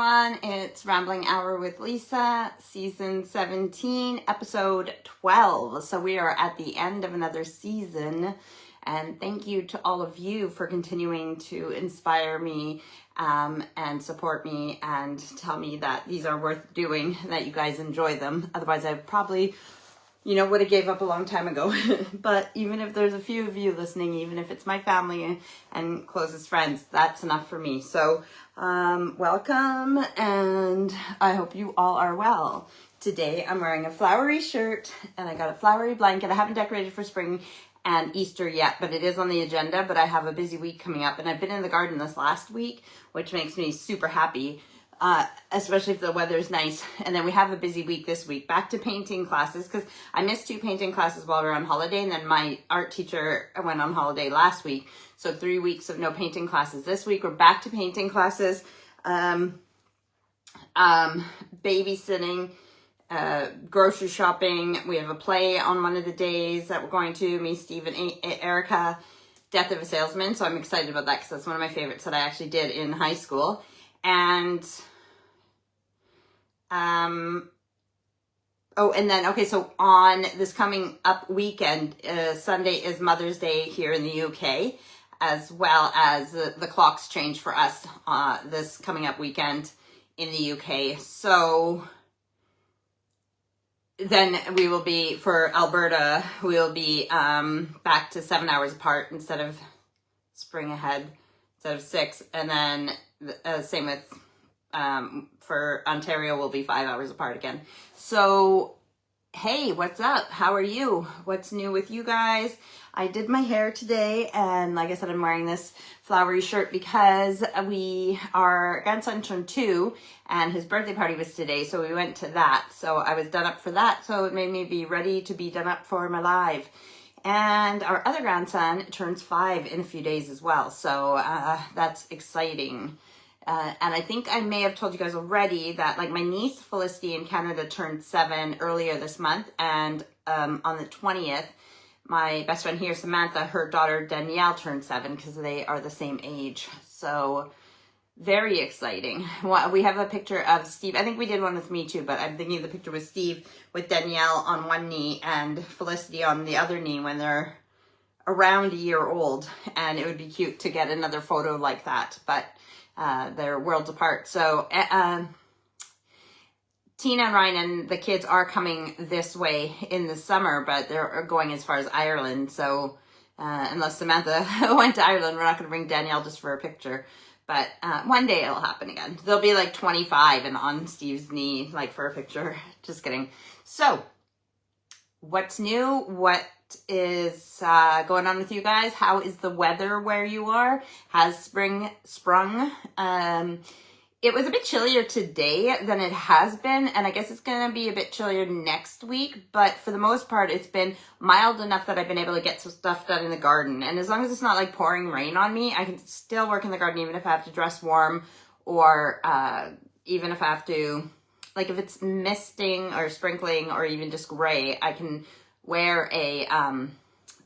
everyone. It's Rambling Hour with Lisa, season 17, episode 12. So we are at the end of another season. And thank you to all of you for continuing to inspire me and support me and tell me that these are worth doing, that you guys enjoy them. Otherwise, I probably, would have gave up a long time ago. But even if there's a few of you listening, even if it's my family and closest friends, that's enough for me. So welcome, and I hope you all are well. Today, I'm wearing a flowery shirt, and I got a flowery blanket. I haven't decorated for spring and Easter yet, but it is on the agenda. But I have a busy week coming up, and I've been in the garden this last week, which makes me super happy, especially if the weather's nice. And then we have a busy week this week, back to painting classes, because I missed 2 painting classes while we were on holiday, and then my art teacher went on holiday last week, so 3 weeks of no painting classes. This week we're back to painting classes, babysitting, grocery shopping. We have a play on one of the days that we're going to, me, Steve, and Erica, Death of a Salesman. So I'm excited about that because that's one of my favorites that I actually did in high school. And, so on this coming up weekend, Sunday is Mother's Day here in the UK, as well as the clocks change for us, this coming up weekend in the UK. So then we will be, for Alberta, we'll be back to 7 hours apart instead of spring ahead, instead of 6. And then same with, for Ontario, we'll be 5 hours apart again. So, hey, what's up? How are you? What's new with you guys? I did my hair today, and like I said, I'm wearing this flowery shirt because our grandson turned 2, and his birthday party was today, so we went to that. So I was done up for that, so it made me be ready to be done up for my live. And our other grandson turns 5 in a few days as well, so that's exciting. And I think I may have told you guys already that, like, my niece Felicity in Canada turned 7 earlier this month, and on the 20th, my best friend here, Samantha, her daughter Danielle turned 7 because they are the same age. So very exciting. We have a picture of Steve. I think we did one with me too, but I'm thinking the picture with Steve with Danielle on one knee and Felicity on the other knee when they're around a year old. And it would be cute to get another photo like that, but they're worlds apart. So Tina and Ryan and the kids are coming this way in the summer, but they're going as far as Ireland. So unless Samantha went to Ireland, we're not going to bring Danielle just for a picture. But one day it'll happen again. They'll be like 25 and on Steve's knee, like, for a picture. Just kidding. So what's new? What is going on with you guys? How is the weather where you are? Has spring sprung? It was a bit chillier today than it has been, and I guess it's going to be a bit chillier next week, but for the most part, it's been mild enough that I've been able to get some stuff done in the garden. And as long as it's not like pouring rain on me, I can still work in the garden even if I have to dress warm, or even if I have to, like, if it's misting or sprinkling or even just gray, I can wear a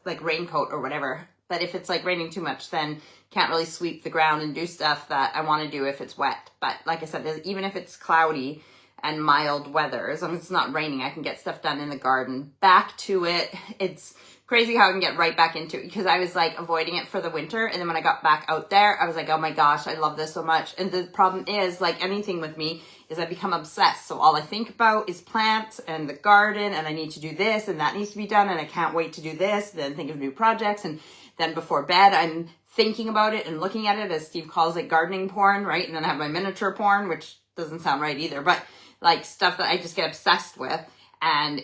like raincoat or whatever. But if it's like raining too much, then can't really sweep the ground and do stuff that I want to do if it's wet. But like I said, even if it's cloudy and mild weather, as long as it's not raining, I can get stuff done in the garden. Back to it. It's crazy how I can get right back into it, because I was like avoiding it for the winter. And then when I got back out there, I was like, oh my gosh, I love this so much. And the problem is, like anything with me, is I become obsessed. So all I think about is plants and the garden, and I need to do this and that needs to be done, and I can't wait to do this, then think of new projects. And then before bed, I'm thinking about it and looking at it, as Steve calls it, gardening porn, right? And then I have my miniature porn, which doesn't sound right either, but like stuff that I just get obsessed with. And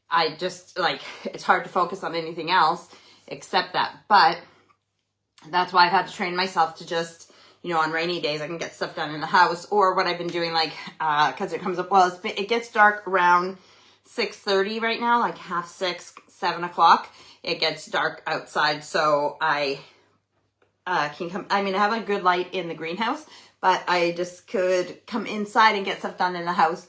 I just, like, it's hard to focus on anything else except that. But that's why I've had to train myself to just, on rainy days, I can get stuff done in the house. Or what I've been doing, like, because it comes up, well, it gets dark around 6:30 right now, like 6:30, 7 o'clock. It gets dark outside, so I can come. I mean, I have a good light in the greenhouse, but I just could come inside and get stuff done in the house,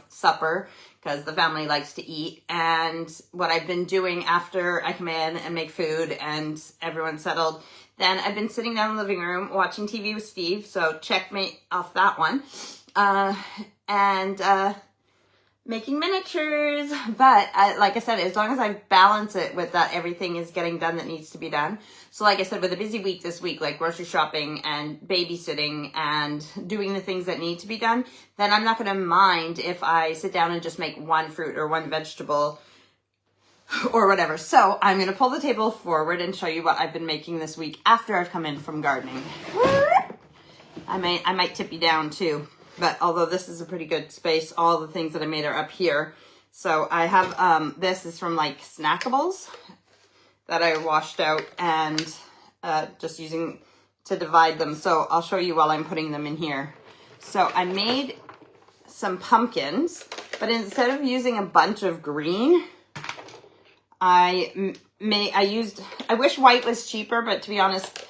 supper, because the family likes to eat. And what I've been doing after I come in and make food and everyone's settled, then I've been sitting down in the living room watching TV with Steve. So checkmate off that one. And making miniatures. But like I said, as long as I balance it with that everything is getting done that needs to be done. So like I said, with a busy week this week, like grocery shopping and babysitting and doing the things that need to be done, then I'm not going to mind if I sit down and just make one fruit or one vegetable or whatever. So I'm going to pull the table forward and show you what I've been making this week after I've come in from gardening. I might tip you down too. But although this is a pretty good space, all the things that I made are up here. So I have, this is from like Snackables that I washed out and just using to divide them. So I'll show you while I'm putting them in here. So I made some pumpkins, but instead of using a bunch of green, I wish white was cheaper, but to be honest,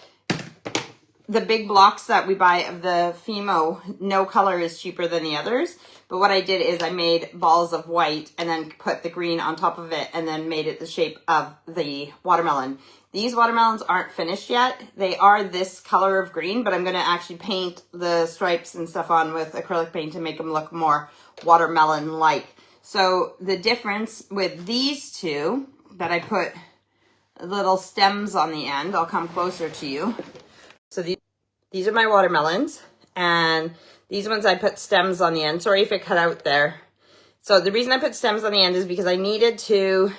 the big blocks that we buy of the Fimo, no color is cheaper than the others. But what I did is I made balls of white and then put the green on top of it and then made it the shape of the watermelon. These watermelons aren't finished yet. They are this color of green, but I'm going to actually paint the stripes and stuff on with acrylic paint to make them look more watermelon-like. So the difference with these two, that I put little stems on the end, I'll come closer to you. So these are my watermelons, and these ones I put stems on the end. Sorry if it cut out there. So the reason I put stems on the end is because I needed to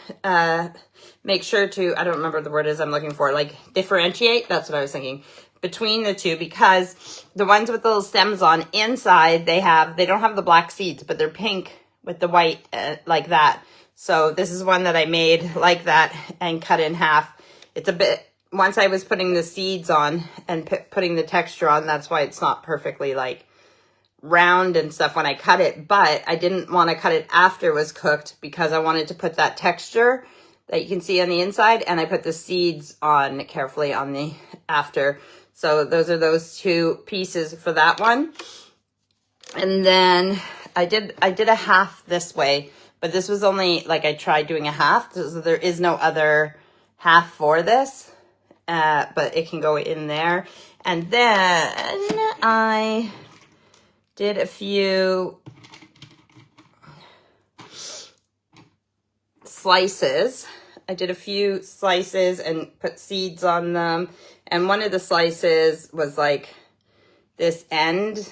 make sure to, I don't remember what the word is I'm looking for, like differentiate, that's what I was thinking, between the two, because the ones with the little stems on inside, they don't have the black seeds, but they're pink with the white like that. So this is one that I made like that and cut in half. It's a bit, once I was putting the seeds on and putting the texture on, that's why it's not perfectly like round and stuff when I cut it. But I didn't want to cut it after it was cooked because I wanted to put that texture that you can see on the inside. And I put the seeds on carefully on the after. So those are those two pieces for that one. And then I did a half this way, but this was only like I tried doing a half. So there is no other half for this. But it can go in there. And then I did a few slices. I did a few slices and put seeds on them. And one of the slices was like this end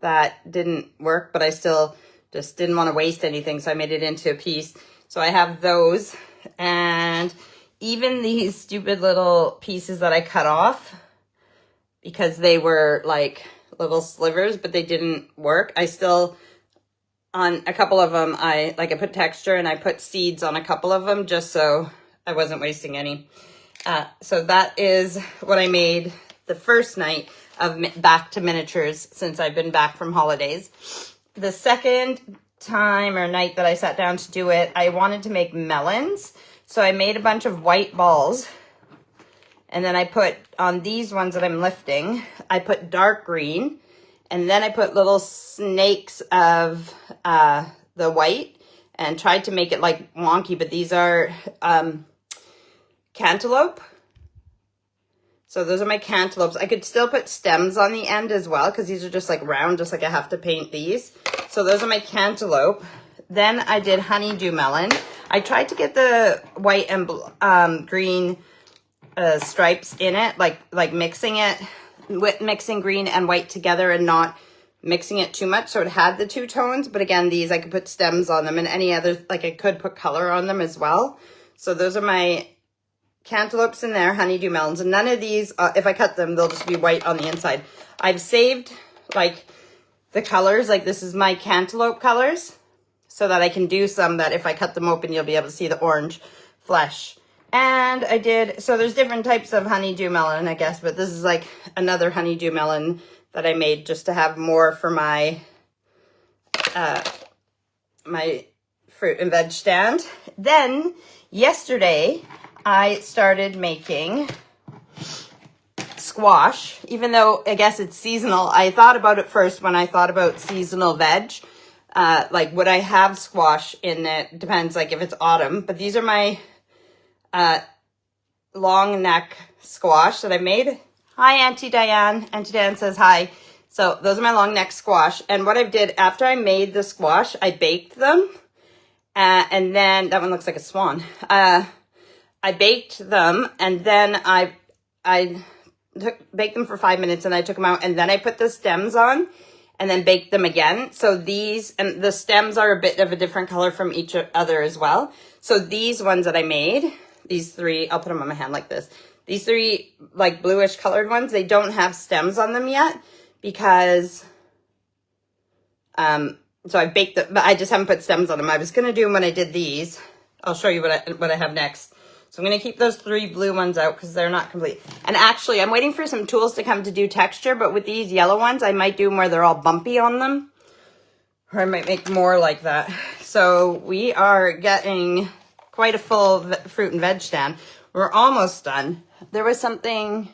that didn't work, but I still just didn't want to waste anything. So I made it into a piece. So I have those, and even these stupid little pieces that I cut off because they were like little slivers, but they didn't work. I still, on a couple of them, I put texture and I put seeds on a couple of them just so I wasn't wasting any. So that is what I made the first night of back to miniatures since I've been back from holidays. The second time or night that I sat down to do it, I wanted to make melons. So I made a bunch of white balls, and then I put on these ones that I'm lifting, I put dark green, and then I put little snakes of the white and tried to make it like wonky, but these are cantaloupe. So those are my cantaloupes. I could still put stems on the end as well because these are just like round, just like I have to paint these. So those are my cantaloupe. Then I did honeydew melon. I tried to get the white and green stripes in it, like mixing it, mixing green and white together and not mixing it too much. So it had the two tones, but again, these I could put stems on them, and any other, like I could put color on them as well. So those are my cantaloupes in there, honeydew melons, and none of these, if I cut them, they'll just be white on the inside. I've saved like the colors, like this is my cantaloupe colors, so that I can do some that if I cut them open, you'll be able to see the orange flesh. And I did, so there's different types of honeydew melon, I guess, but this is like another honeydew melon that I made just to have more for my, my fruit and veg stand. Then yesterday, I started making squash, even though I guess it's seasonal. I thought about it first when I thought about seasonal veg, like would I have squash in it? Depends, like if it's autumn. But these are my long neck squash that I made. Hi, Auntie Diane. Auntie Diane says hi. So those are my long neck squash. And what I did after I made the squash, I baked them. And then that one looks like a swan. I baked them, and then I baked them for 5 minutes, and I took them out, and then I put the stems on and then baked them again. So these, and the stems are a bit of a different color from each other as well. So these ones that I made, these three, I'll put them on my hand like this. These three like bluish colored ones, they don't have stems on them yet because, so I baked them, but I just haven't put stems on them. I was going to do them when I did these. I'll show you what I have next. So I'm going to keep those three blue ones out because they're not complete. And actually, I'm waiting for some tools to come to do texture, but with these yellow ones, I might do them where they're all bumpy on them. Or I might make more like that. So we are getting quite a full fruit and veg stand. We're almost done. There was something,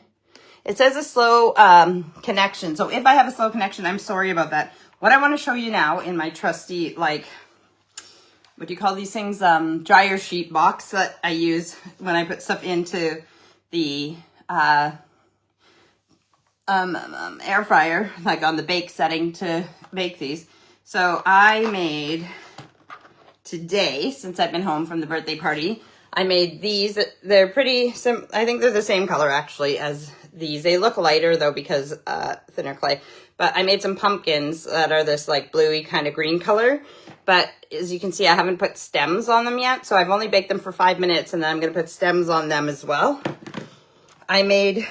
it says a slow connection. So if I have a slow connection, I'm sorry about that. What I want to show you now in my trusty, like, what do you call these things? Dryer sheet box that I use when I put stuff into the air fryer, like on the bake setting to bake these. So I made today, since I've been home from the birthday party, I made these. They're pretty simple. I think they're the same color actually as these. They look lighter though because thinner clay. But I made some pumpkins that are this like bluey kind of green color. But as you can see, I haven't put stems on them yet. So I've only baked them for 5 minutes, and then I'm going to put stems on them as well. I made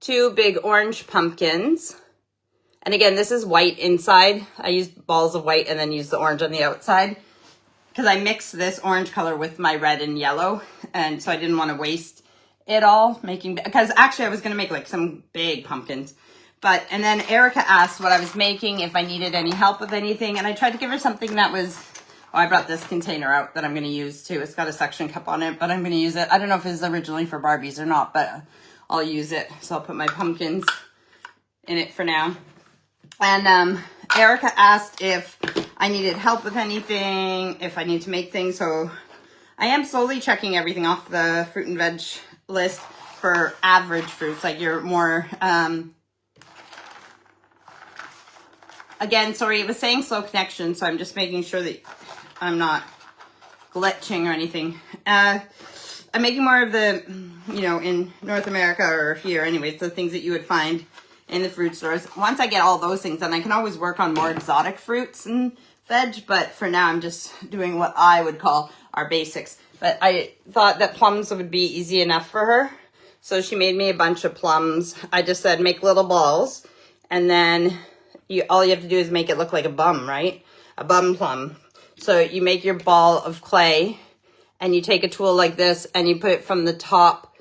2 big orange pumpkins. And again, this is white inside. I used balls of white and then used the orange on the outside, because I mixed this orange color with my red and yellow. And so I didn't want to waste it all making, because actually I was going to make like some big pumpkins. But, and then Erica asked what I was making, if I needed any help with anything. And I tried to give her something that was, oh, I brought this container out that I'm going to use too. It's got a suction cup on it, but I'm going to use it. I don't know if it's originally for Barbies or not, but I'll use it. So I'll put my pumpkins in it for now. And Erica asked if I needed help with anything, if I need to make things. So I am slowly checking everything off the fruit and veg list for average fruits, like your more, again, sorry, it was saying slow connection, so I'm just making sure that I'm not glitching or anything. I'm making more of the, you know, in North America or here anyways, the things that you would find in the fruit stores. Once I get all those things, then I can always work on more exotic fruits and veg, but for now I'm just doing what I would call our basics. But I thought that plums would be easy enough for her, so she made me a bunch of plums. I just said make little balls, and then all you have to do is make it look like a bum, right? A bum plum. So you make your ball of clay, and you take a tool like this, and you put it from the top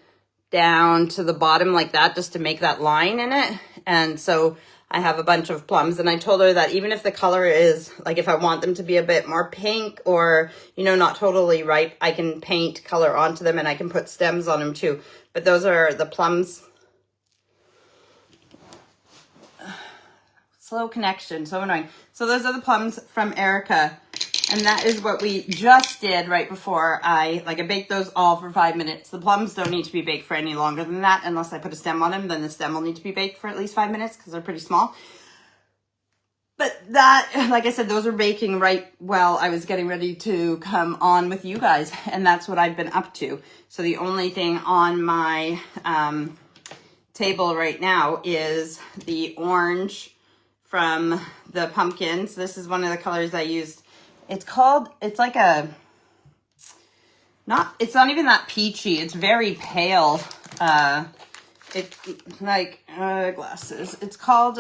down to the bottom like that, just to make that line in it. And so I have a bunch of plums, and I told her that even if the color is, like if I want them to be a bit more pink or, you know, not totally ripe, I can paint color onto them, and I can put stems on them too. But those are the plums. Slow connection, so annoying. So those are the plums from Erica. And that is what we just did right before I baked those all for 5 minutes. The plums don't need to be baked for any longer than that, unless I put a stem on them. Then the stem will need to be baked for at least 5 minutes because they're pretty small. But that, like I said, those are baking right while I was getting ready to come on with you guys. And that's what I've been up to. So the only thing on my table right now is the orange from the pumpkins. This is one of the colors I used. It's like a, it's not even that peachy. It's very pale. Glasses. It's called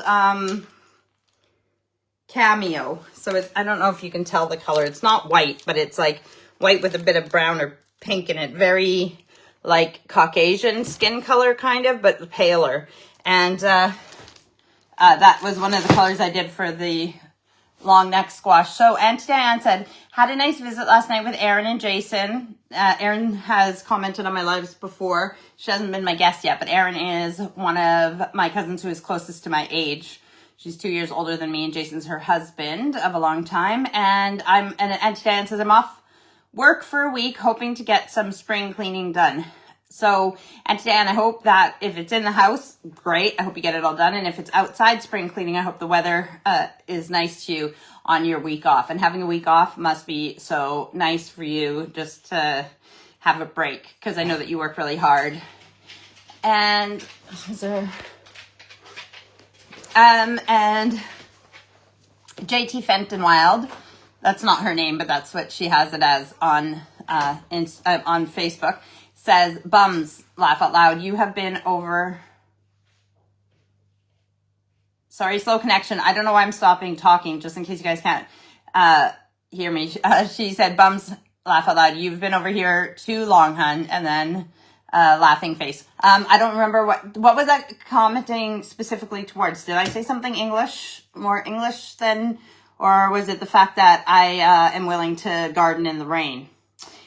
Cameo. So I don't know if you can tell the color. It's not white, but it's like white with a bit of brown or pink in it. Very like Caucasian skin color kind of, but paler. And that was one of the colors I did for the long neck squash. So Auntie Diane said, had a nice visit last night with Erin and Jason. Erin has commented on my lives before. She hasn't been my guest yet, but Erin is one of my cousins who is closest to my age. She's 2 years older than me, and Jason's her husband of a long time. And Auntie Diane says, I'm off work for a week, hoping to get some spring cleaning done. So, Auntie Diane, I hope that if it's in the house, great. I hope you get it all done. And if it's outside spring cleaning, I hope the weather is nice to you on your week off. And having a week off must be so nice for you, just to have a break, because I know that you work really hard. And and JT Fenton Wild, that's not her name, but that's what she has it as on Facebook, says, bums, laugh out loud. You have been over... Sorry, slow connection. I don't know why I'm stopping talking, just in case you guys can't hear me. She said, bums, laugh out loud. You've been over here too long, hun. And then laughing face. I don't remember what was that commenting specifically towards. Did I say something more English than, or was it the fact that I am willing to garden in the rain?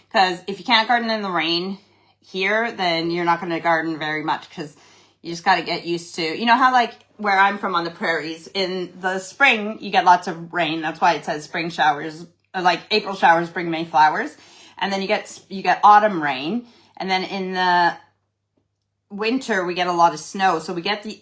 Because if you can't garden in the rain here, then you're not going to garden very much, because you just got to get used to, you know how like where I'm from on the prairies, in the spring, you get lots of rain. That's why it says spring showers, like April showers bring May flowers. And then you get autumn rain. And then in the winter, we get a lot of snow. So we get the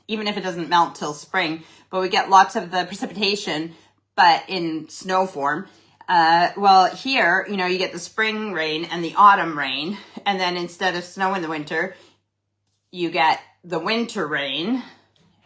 even if it doesn't melt till spring, but we get lots of the precipitation, but in snow form. Well, here, you know, you get the spring rain and the autumn rain. And then instead of snow in the winter, you get the winter rain,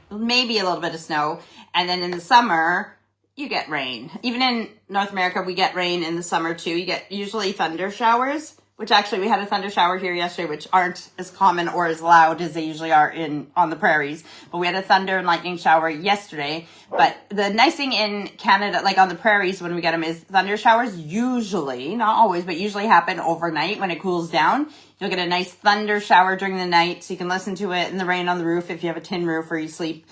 maybe a little bit of snow. And then in the summer, you get rain. Even in North America, we get rain in the summer too. You get usually thunder showers, which actually we had a thunder shower here yesterday, which aren't as common or as loud as they usually are on the prairies. But we had a thunder and lightning shower yesterday. But the nice thing in Canada, like on the prairies when we get them, is thunder showers usually, not always, but usually happen overnight when it cools down. You'll get a nice thunder shower during the night, so you can listen to it in the rain on the roof if you have a tin roof or you sleep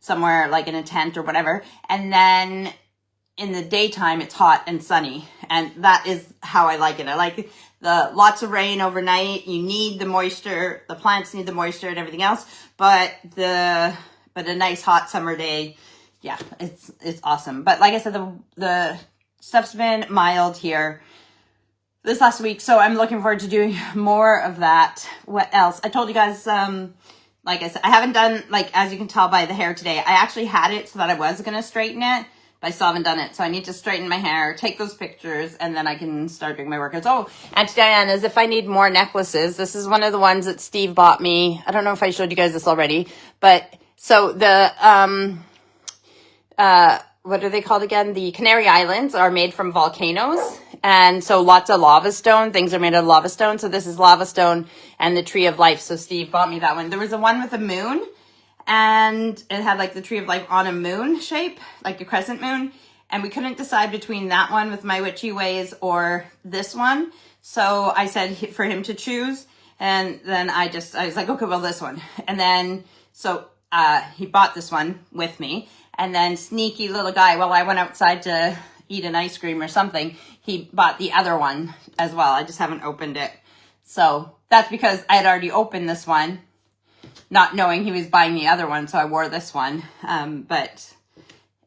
somewhere like in a tent or whatever. And then in the daytime, it's hot and sunny. And that is how I like it. I like the lots of rain overnight. You need the moisture. The plants need the moisture and everything else. But a nice hot summer day, yeah, it's awesome. But like I said, the stuff's been mild here this last week, so I'm looking forward to doing more of that. What else? I told you guys, like I said, I haven't done, like, as you can tell by the hair today, I actually had it so that I was going to straighten it, but I still haven't done it. So I need to straighten my hair, take those pictures, and then I can start doing my workouts. Oh, Auntie Diane, as if I need more necklaces. This is one of the ones that Steve bought me. I don't know if I showed you guys this already, but so the, what are they called again? The Canary Islands are made from volcanoes. And so lots of lava stone. Things are made out of lava stone. So this is lava stone and the tree of life. So Steve bought me that one. There was a one with a moon, and it had like the tree of life on a moon shape, like a crescent moon. And we couldn't decide between that one with my witchy ways or this one. So I said for him to choose. And then I was like, okay, well, this one. And then, so he bought this one with me. And then sneaky little guy, while I went outside to eat an ice cream or something, he bought the other one as well. I just haven't opened it. So that's because I had already opened this one, not knowing he was buying the other one. So I wore this one. But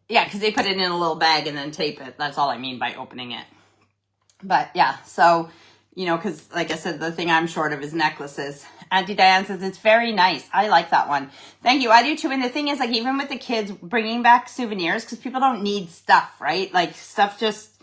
yeah, because they put it in a little bag and then tape it. That's all I mean by opening it. But yeah, so, you know, because like I said, the thing I'm short of is necklaces. Auntie Diane says, it's very nice. I like that one. Thank you. I do too. And the thing is, like, even with the kids bringing back souvenirs, because people don't need stuff, right? Like, stuff just,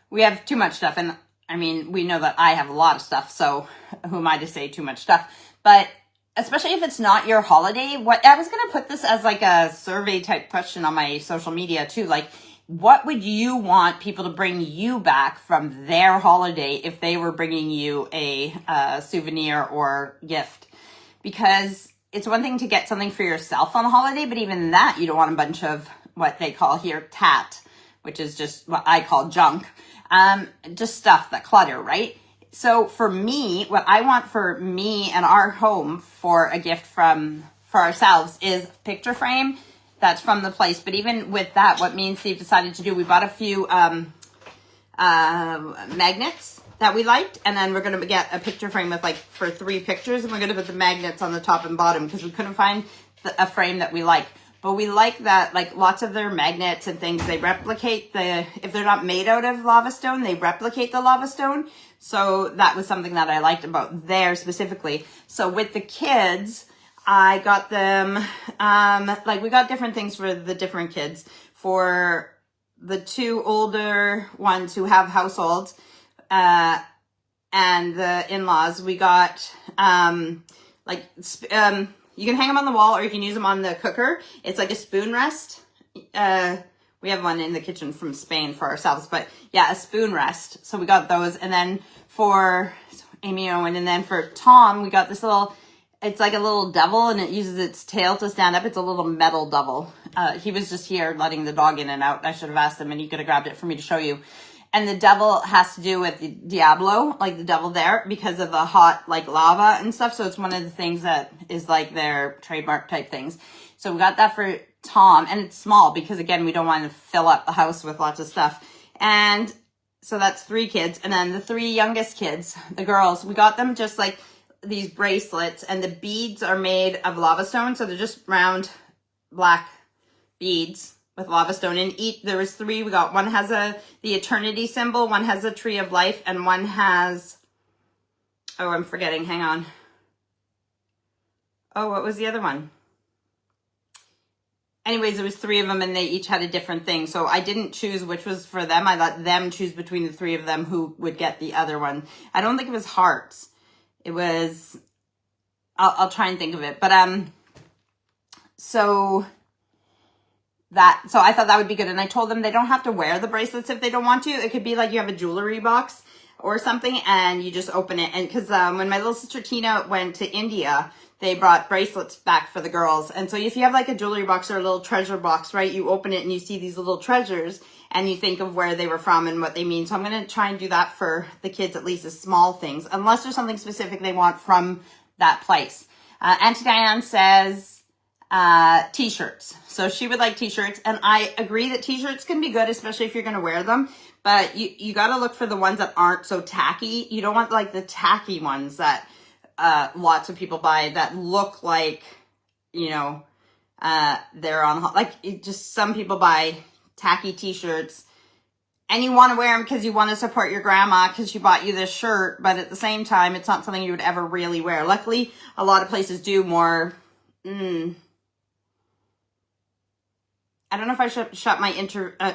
we have too much stuff. And I mean, we know that I have a lot of stuff. So who am I to say too much stuff? But especially if it's not your holiday, I was going to put this as like a survey type question on my social media too. Like, what would you want people to bring you back from their holiday if they were bringing you a souvenir or gift? Because it's one thing to get something for yourself on a holiday, but even that, you don't want a bunch of what they call here tat, which is just what I call junk. Just stuff, that clutter, right? So for me, what I want for me and our home for a gift for ourselves is picture frame. That's from the place. But even with that, what me and Steve decided to do, we bought a few magnets that we liked, and then we're going to get a picture frame with like for 3 pictures, and we're going to put the magnets on the top and bottom because we couldn't find a frame that we like. But we like that, like lots of their magnets and things, they replicate if they're not made out of lava stone, they replicate the lava stone. So that was something that I liked about there specifically. So with the kids, I got them, like we got different things for the different kids. For the 2 older ones who have households, and the in-laws, we got, you can hang them on the wall or you can use them on the cooker. It's like a spoon rest. We have one in the kitchen from Spain for ourselves, but yeah, a spoon rest. So we got those. And then for Amy Owen, and then for Tom, we got this little, it's like a little devil and it uses its tail to stand up. It's a little metal devil. He was just here letting the dog in and out. I should have asked him and he could have grabbed it for me to show you. And the devil has to do with the Diablo, like the devil there, because of the hot, like, lava and stuff. So it's one of the things that is, like, their trademark type things. So we got that for Tom. And it's small because, again, we don't want to fill up the house with lots of stuff. And so that's 3 kids. And then the 3 youngest kids, the girls, we got them just, like, these bracelets. And the beads are made of lava stone. So they're just round black beads with lava stone. And there was 3. We got one has the eternity symbol, one has a tree of life, and one has, oh, I'm forgetting, hang on. Oh, what was the other one? Anyways, there was 3 of them and they each had a different thing. So I didn't choose which was for them. I let them choose between the 3 of them who would get the other one. I don't think it was hearts. It was, I'll try and think of it. But, so I thought that would be good. And I told them they don't have to wear the bracelets if they don't want to. It could be like you have a jewelry box or something and you just open it. And because when my little sister Tina went to India, they brought bracelets back for the girls. And so if you have like a jewelry box or a little treasure box, right, you open it and you see these little treasures and you think of where they were from and what they mean. So I'm going to try and do that for the kids, at least as small things, unless there's something specific they want from that place. Auntie Diane says, t-shirts. So she would like t-shirts, and I agree that t-shirts can be good, especially if you're going to wear them, but you got to look for the ones that aren't so tacky. You don't want like the tacky ones that lots of people buy that look like, you know, they're on, like, just some people buy tacky t-shirts and you want to wear them because you want to support your grandma because she bought you this shirt, but at the same time, it's not something you would ever really wear. Luckily, a lot of places do more, I don't know if I should shut my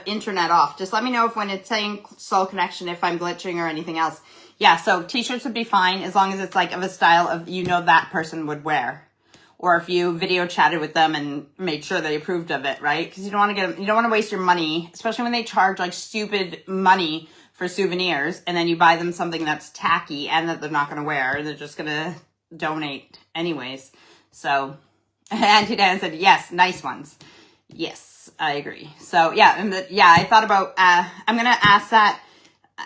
internet off. Just let me know if when it's saying slow connection, if I'm glitching or anything else. Yeah, so t-shirts would be fine as long as it's like of a style of, you know, that person would wear. Or if you video chatted with them and made sure they approved of it, right? Because you don't want to waste your money, especially when they charge like stupid money for souvenirs and then you buy them something that's tacky and that they're not going to wear. They're just going to donate anyways. So Auntie Dan said, yes, nice ones. Yes, I agree. So yeah, I thought about, I'm going to ask that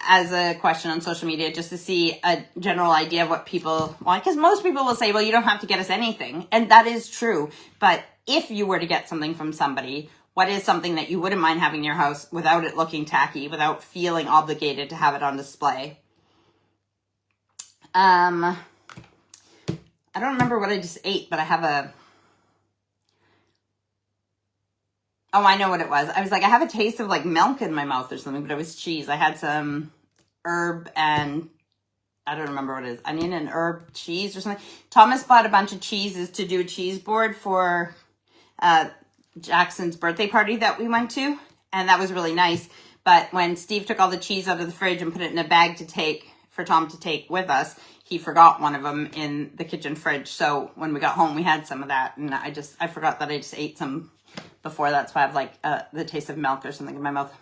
as a question on social media just to see a general idea of what people want. Because most people will say, well, you don't have to get us anything. And that is true. But if you were to get something from somebody, what is something that you wouldn't mind having in your house without it looking tacky, without feeling obligated to have it on display? I don't remember what I just ate, but I have a... Oh, I know what it was. I was like, I have a taste of like milk in my mouth or something, but it was cheese. I had some herb and I don't remember what it is. Onion and herb cheese or something. Thomas bought a bunch of cheeses to do a cheese board for Jackson's birthday party that we went to. And that was really nice. But when Steve took all the cheese out of the fridge and put it in a bag to take for Tom to take with us, he forgot one of them in the kitchen fridge. So when we got home, we had some of that. And I forgot that I just ate some before. That's why I have like the taste of milk or something in my mouth.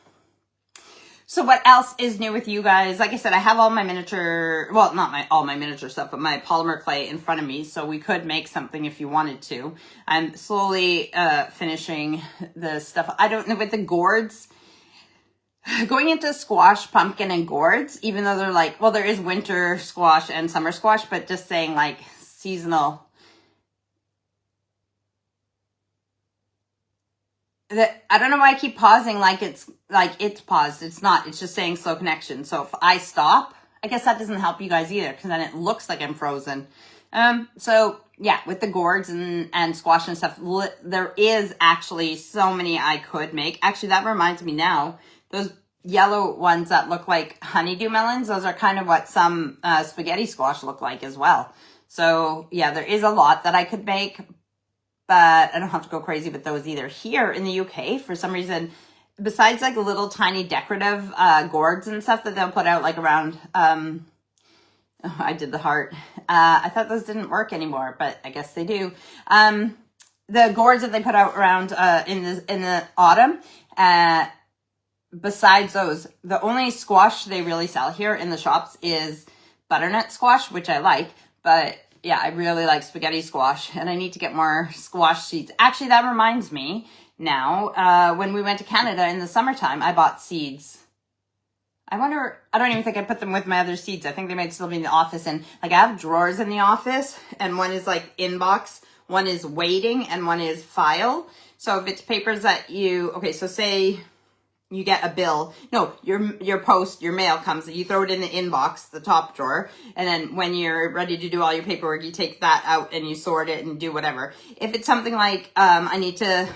So what else is new with you guys? Like I said, I have all my miniature, well, not all my miniature stuff, but my polymer clay in front of me. So we could make something if you wanted to. I'm slowly finishing the stuff. I don't know, with the gourds, going into squash, pumpkin, and gourds, even though they're like, well, there is winter squash and summer squash, but just saying like seasonal. I don't know why I keep pausing like it's paused. It's not. It's just saying slow connection. So if I stop I guess that doesn't help you guys either, because then it looks like I'm frozen. So yeah, with the gourds and squash and stuff, there is actually so many I could make. Actually, that reminds me now, those yellow ones that look like honeydew melons, those are kind of what some spaghetti squash look like as well. So yeah, there is a lot that I could make, but I don't have to go crazy with those either. Here in the UK, for some reason, besides like little tiny decorative gourds and stuff that they'll put out like around, oh, I did the heart. I thought those didn't work anymore, but I guess they do. The gourds that they put out around in the autumn, besides those, the only squash they really sell here in the shops is butternut squash, which I like, but yeah, I really like spaghetti squash, and I need to get more squash seeds. Actually, that reminds me now, when we went to Canada in the summertime, I bought seeds. I wonder, I don't even think I put them with my other seeds. I think they might still be in the office, and like I have drawers in the office, and one is like inbox, one is waiting, and one is file. So if it's papers that you, okay, so say you get a bill, no, your post, your mail comes, you throw it in the inbox, the top drawer, and then when you're ready to do all your paperwork, you take that out and you sort it and do whatever. If it's something like, I need to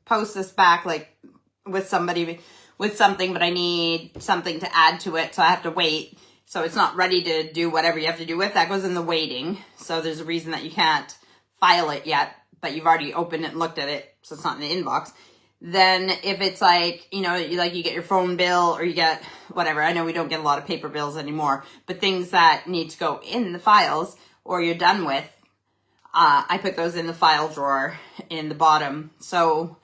post this back, like with somebody, with something, but I need something to add to it, so I have to wait. So it's not ready to do whatever you have to do with, that goes in the waiting. So there's a reason that you can't file it yet, but you've already opened it and looked at it, so it's not in the inbox. Then if it's like, you know, you get your phone bill or you get whatever, I know we don't get a lot of paper bills anymore, but things that need to go in the files or you're done with, I put those in the file drawer in the bottom. So,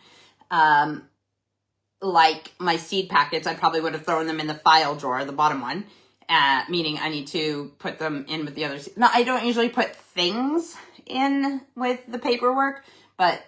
like my seed packets, I probably would have thrown them in the file drawer, the bottom one, meaning I need to put them in with the others. Now, I don't usually put things in with the paperwork, but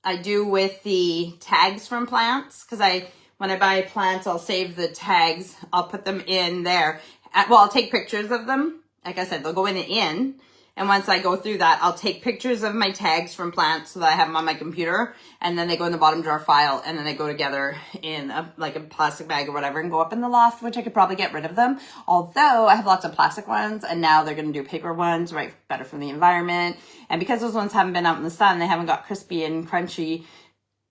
I do with the tags from plants, because when I buy plants, I'll save the tags. I'll put them in there. Well, I'll take pictures of them. Like I said, they'll go in the in. And once I go through that, I'll take pictures of my tags from plants so that I have them on my computer. And then they go in the bottom drawer file, and then they go together in a plastic bag or whatever and go up in the loft, which I could probably get rid of them. Although I have lots of plastic ones, and now they're going to do paper ones, right? Better for the environment. And because those ones haven't been out in the sun, they haven't got crispy and crunchy.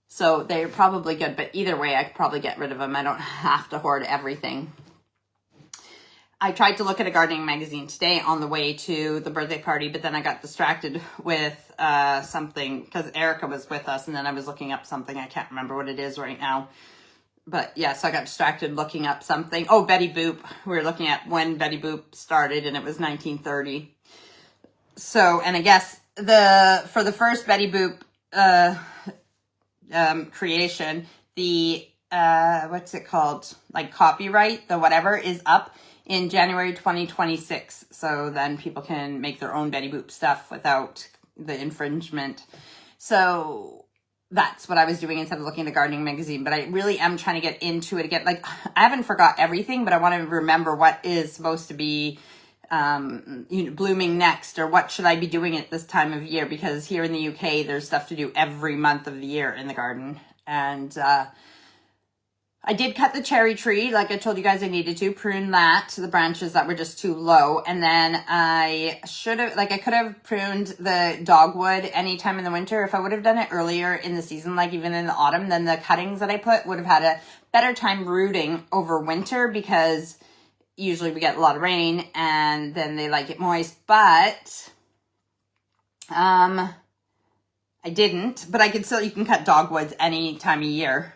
So they're probably good. But either way, I could probably get rid of them. I don't have to hoard everything. I tried to look at a gardening magazine today on the way to the birthday party, but then I got distracted with something because Erica was with us, and then I was looking up something. I can't remember what it is right now. But yeah, so I got distracted looking up something. Oh, Betty Boop. We were looking at when Betty Boop started, and it was 1930. So, and I guess for the first Betty Boop creation, the, what's it called? Like copyright, the whatever, is up in January 2026. So then people can make their own Betty Boop stuff without the infringement. So that's what I was doing instead of looking at the gardening magazine. But I really am trying to get into it again. Like, I haven't forgot everything, but I want to remember what is supposed to be blooming next, or what should I be doing at this time of year, because here in the UK there's stuff to do every month of the year in the garden. And I did cut the cherry tree, like I told you guys I needed to, prune the branches that were just too low. And then I could have pruned the dogwood anytime in the winter. If I would have done it earlier in the season, like even in the autumn, then the cuttings that I put would have had a better time rooting over winter, because usually we get a lot of rain and then they like it moist. But I didn't, but you can cut dogwoods any time of year.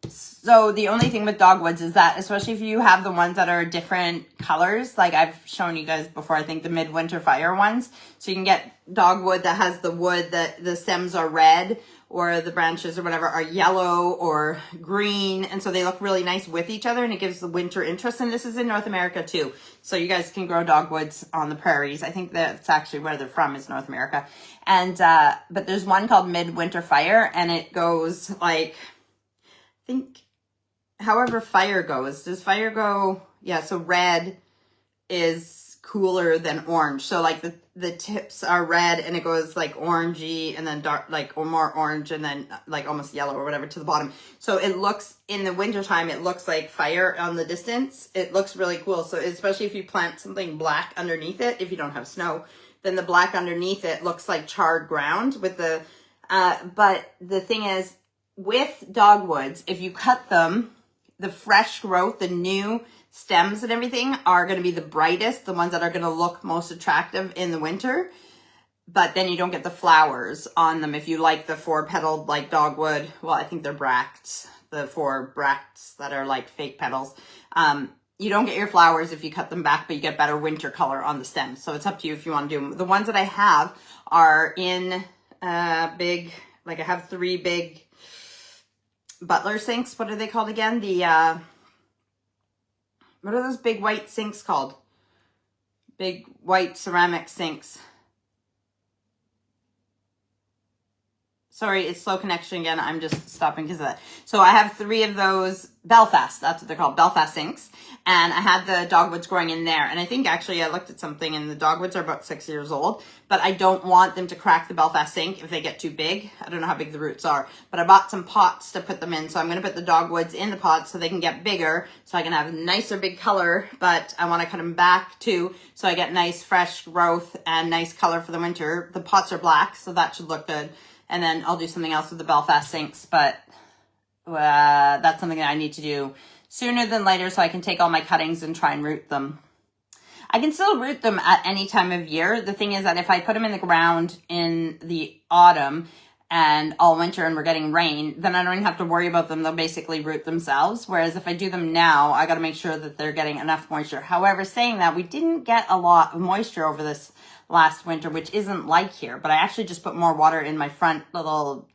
So the only thing with dogwoods is that, especially if you have the ones that are different colors, like I've shown you guys before, I think the midwinter fire ones. So you can get dogwood that has the wood that the stems are red, or the branches or whatever are yellow or green. And so they look really nice with each other, and it gives the winter interest. And this is in North America too. So you guys can grow dogwoods on the prairies. I think that's actually where they're from, is North America. And, but there's one called Midwinter Fire, and it goes like, I think however fire goes. Does fire go? Yeah, so red is cooler than orange. So like the tips are red and it goes like orangey and then dark, like, or more orange and then like almost yellow or whatever to the bottom. So it looks, in the wintertime, it looks like fire on the distance. It looks really cool. So especially if you plant something black underneath it, if you don't have snow, then the black underneath it looks like charred ground with the, but the thing is, with dogwoods, if you cut them, the fresh growth, the new stems and everything are going to be the brightest, the ones that are going to look most attractive in the winter. But then you don't get the flowers on them. If you like the 4-petaled like dogwood, well, I think they're bracts, the 4 bracts that are like fake petals. You don't get your flowers if you cut them back, but you get better winter color on the stems. So it's up to you if you want to do them. The ones that I have are in big, like I have 3 big butler sinks. What are they called again? The what are those big white sinks called? Big white ceramic sinks. Sorry, it's slow connection again. I'm just stopping because of that. So I have 3 of those Belfast. That's what they're called, Belfast sinks. And I had the dogwoods growing in there. And I think actually I looked at something and the dogwoods are about 6 years old. But I don't want them to crack the Belfast sink if they get too big. I don't know how big the roots are. But I bought some pots to put them in. So I'm going to put the dogwoods in the pots so they can get bigger. So I can have nicer big color. But I want to cut them back too. So I get nice fresh growth and nice color for the winter. The pots are black, so that should look good. And then I'll do something else with the Belfast sinks, but that's something that I need to do sooner than later so I can take all my cuttings and try and root them. I can still root them at any time of year. The thing is that if I put them in the ground in the autumn and all winter and we're getting rain, then I don't even have to worry about them. They'll basically root themselves. Whereas if I do them now, I got to make sure that they're getting enough moisture. However, saying that, we didn't get a lot of moisture over this last winter, which isn't like here, but I actually just put more water in my front little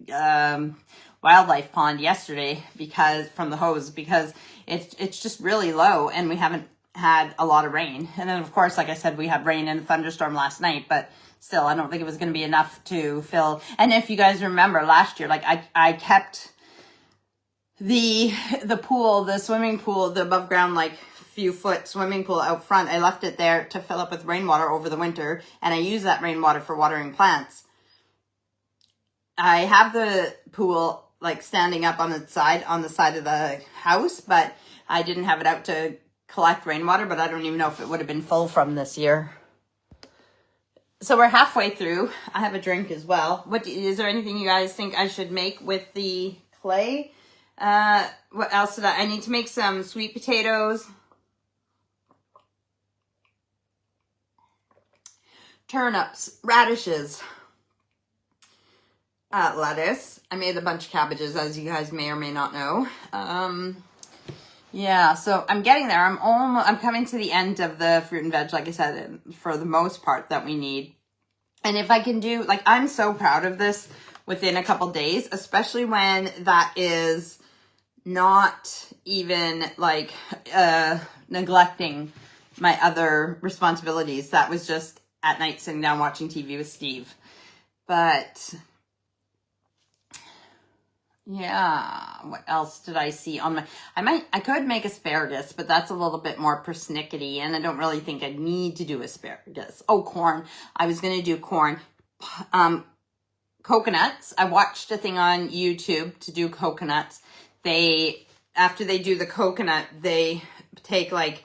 wildlife pond yesterday because from the hose, because it's just really low and we haven't had a lot of rain. And then of course, like I said, we had rain and a thunderstorm last night, but still I don't think it was going to be enough to fill. And if you guys remember last year, like I kept the pool, the swimming pool, the above ground like few foot swimming pool out front. I left it there to fill up with rainwater over the winter, and I use that rainwater for watering plants. I have the pool like standing up on the side of the house, but I didn't have it out to collect rainwater, but I don't even know if it would have been full from this year. So we're halfway through. I have a drink as well. Is there anything you guys think I should make with the clay? What else did I need to make some sweet potatoes, turnips, radishes, lettuce. I made a bunch of cabbages, as you guys may or may not know. Yeah, so I'm getting there. I'm coming to the end of the fruit and veg, like I said, for the most part that we need. And if I can do, like, I'm so proud of this within a couple days, especially when that is not even like neglecting my other responsibilities. That was just at night sitting down watching TV with Steve. But yeah, what else did I see on my, I could make asparagus, but that's a little bit more persnickety and I don't really think I need to do asparagus. Oh, corn. I was going to do corn. Coconuts. I watched a thing on YouTube to do coconuts. After they do the coconut, they take like,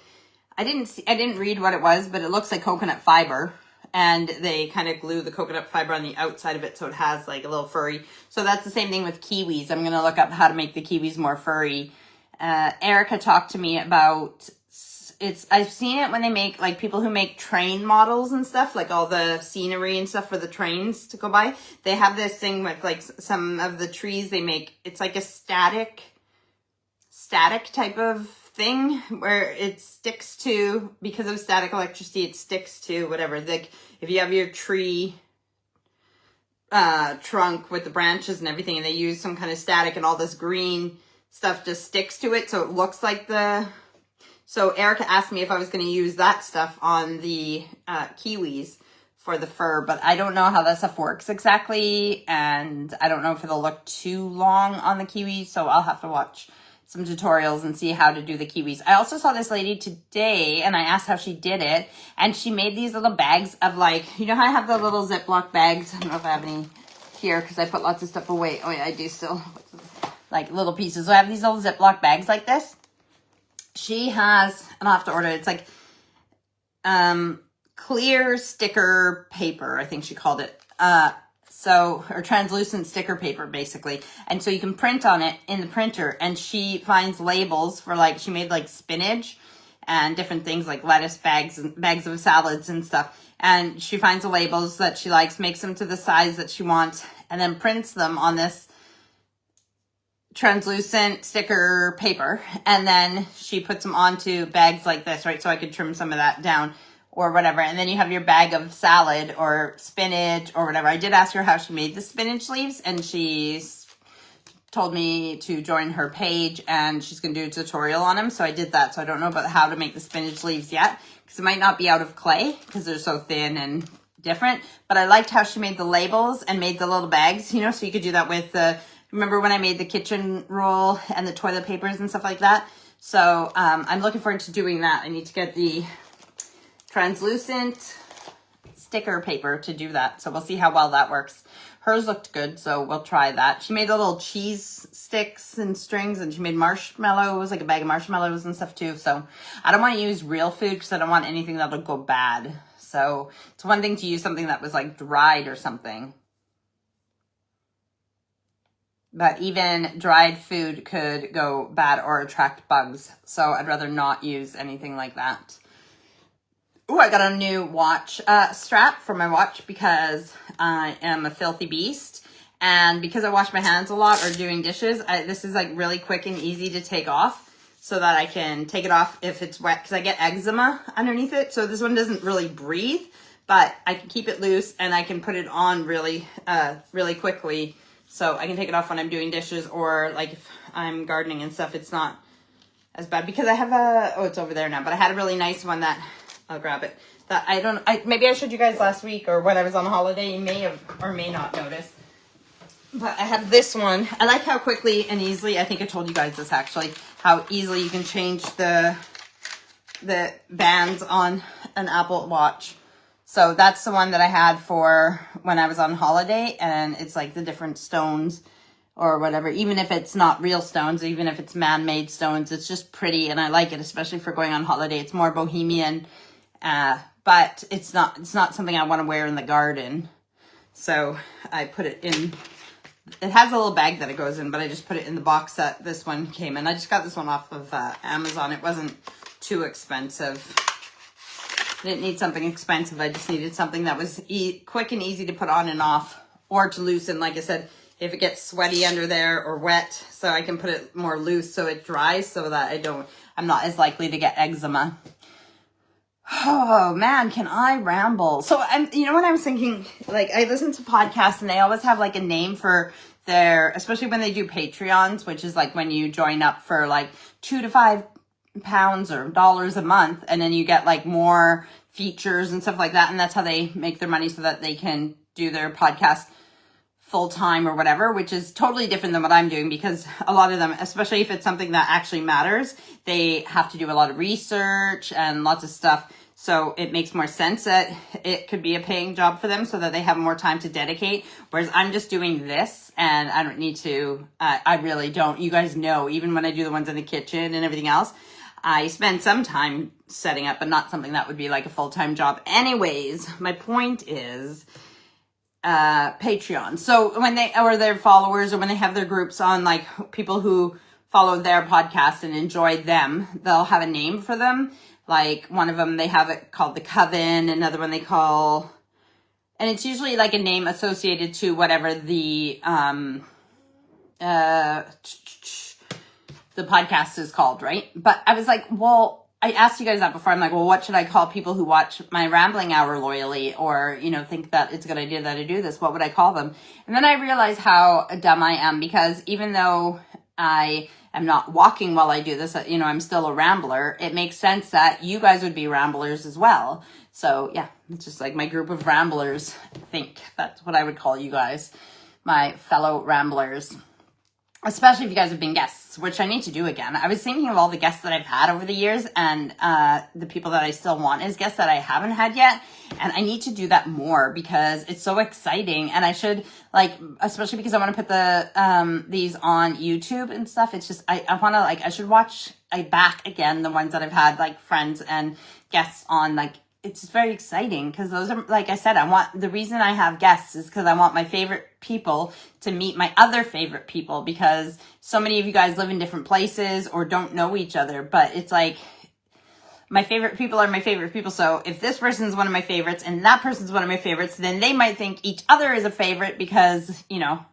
I didn't read what it was, but it looks like coconut fiber. And they kind of glue the coconut fiber on the outside of it so it has like a little furry. So that's the same thing with kiwis. I'm going to look up how to make the kiwis more furry. Erica talked to me about, I've seen it when they make, like people who make train models and stuff, like all the scenery and stuff for the trains to go by. They have this thing with like some of the trees they make. It's like a static type of thing where it sticks to, because of static electricity, it sticks to whatever. Like if you have your tree trunk with the branches and everything, and they use some kind of static and all this green stuff just sticks to it, so it looks like so Erica asked me if I was going to use that stuff on the kiwis for the fur, but I don't know how that stuff works exactly, and I don't know if it'll look too long on the kiwis, so I'll have to some tutorials and see how to do the kiwis. I also saw this lady today and I asked how she did it, and she made these little bags of like, you know how I have the little Ziploc bags? I don't know if I have any here because I put lots of stuff away. Oh yeah, I do still. Like little pieces. So I have these little Ziploc bags like this. She has, and I'll have to order it. It's like clear sticker paper, I think she called it. Or translucent sticker paper, basically. And so you can print on it in the printer. And she finds labels for like, she made like spinach and different things like lettuce bags and bags of salads and stuff. And she finds the labels that she likes, makes them to the size that she wants, and then prints them on this translucent sticker paper. And then she puts them onto bags like this, right? So I could trim some of that down or whatever. And then you have your bag of salad or spinach or whatever. I did ask her how she made the spinach leaves, and she's told me to join her page and she's going to do a tutorial on them. So I did that. So I don't know about how to make the spinach leaves yet because it might not be out of clay because they're so thin and different. But I liked how she made the labels and made the little bags, you know, so you could do that with the, remember when I made the kitchen roll and the toilet papers and stuff like that? So I'm looking forward to doing that. I need to get the translucent sticker paper to do that. So we'll see how well that works. Hers looked good, so we'll try that. She made the little cheese sticks and strings, and she made marshmallows, like a bag of marshmallows and stuff too. So I don't want to use real food because I don't want anything that'll go bad. So it's one thing to use something that was like dried or something. But even dried food could go bad or attract bugs. So I'd rather not use anything like that. Oh, I got a new watch strap for my watch because I am a filthy beast. And because I wash my hands a lot or doing dishes, this is like really quick and easy to take off so that I can take it off if it's wet because I get eczema underneath it. So this one doesn't really breathe, but I can keep it loose and I can put it on really, really quickly. So I can take it off when I'm doing dishes or like if I'm gardening and stuff, it's not as bad because I have oh, it's over there now, but I had a really nice one that, I'll grab it. That maybe I showed you guys last week or when I was on holiday, you may have or may not notice. But I have this one. I like how quickly and easily, I think I told you guys this actually, how easily you can change the bands on an Apple Watch. So that's the one that I had for when I was on holiday, and it's like the different stones or whatever, even if it's not real stones, even if it's man-made stones, it's just pretty and I like it, especially for going on holiday. It's more bohemian, but it's not something I want to wear in the garden. So I put it in, it has a little bag that it goes in, but I just put it in the box that this one came in. I just got this one off of Amazon. It wasn't too expensive. I didn't need something expensive. I just needed something that was quick and easy to put on and off or to loosen. Like I said, if it gets sweaty under there or wet, so I can put it more loose so it dries so that I'm not as likely to get eczema. Oh man, can I ramble? So you know what I was thinking, like I listen to podcasts and they always have like a name for their, especially when they do Patreons, which is like when you join up for like £2 to £5 or dollars a month, and then you get like more features and stuff like that, and that's how they make their money so that they can do their podcast full time or whatever, which is totally different than what I'm doing because a lot of them, especially if it's something that actually matters, they have to do a lot of research and lots of stuff. So it makes more sense that it could be a paying job for them so that they have more time to dedicate. Whereas I'm just doing this and I don't need to, I really don't. You guys know, even when I do the ones in the kitchen and everything else, I spend some time setting up, but not something that would be like a full-time job. Anyways, my point is Patreon. So when they, or their followers, or when they have their groups on, like people who follow their podcast and enjoy them, they'll have a name for them. Like one of them, they have it called the Coven. Another one they call, and it's usually like a name associated to whatever the podcast is called, right? But I was like, well, I asked you guys that before. I'm like, well, what should I call people who watch my rambling hour loyally or, you know, think that it's a good idea that I do this? What would I call them? And then I realized how dumb I am because even though I am not walking while I do this, you know, I'm still a rambler. It makes sense that you guys would be ramblers as well. So yeah, it's just like my group of ramblers. I think that's what I would call you guys, my fellow ramblers. especially if you guys have been guests, which I need to do again. I was thinking of all the guests that I've had over the years and the people that I still want as guests that I haven't had yet. And I need to do that more because it's so exciting. And I should, like, especially because I want to put the these on YouTube and stuff. It's just, I want to, like, I should watch back again the ones that I've had, like, friends and guests on, like, it's very exciting because those are, like I said, the reason I have guests is because I want my favorite people to meet my other favorite people, because so many of you guys live in different places or don't know each other, but it's like, my favorite people are my favorite people. So if this person's one of my favorites and that person's one of my favorites, then they might think each other is a favorite because, you know,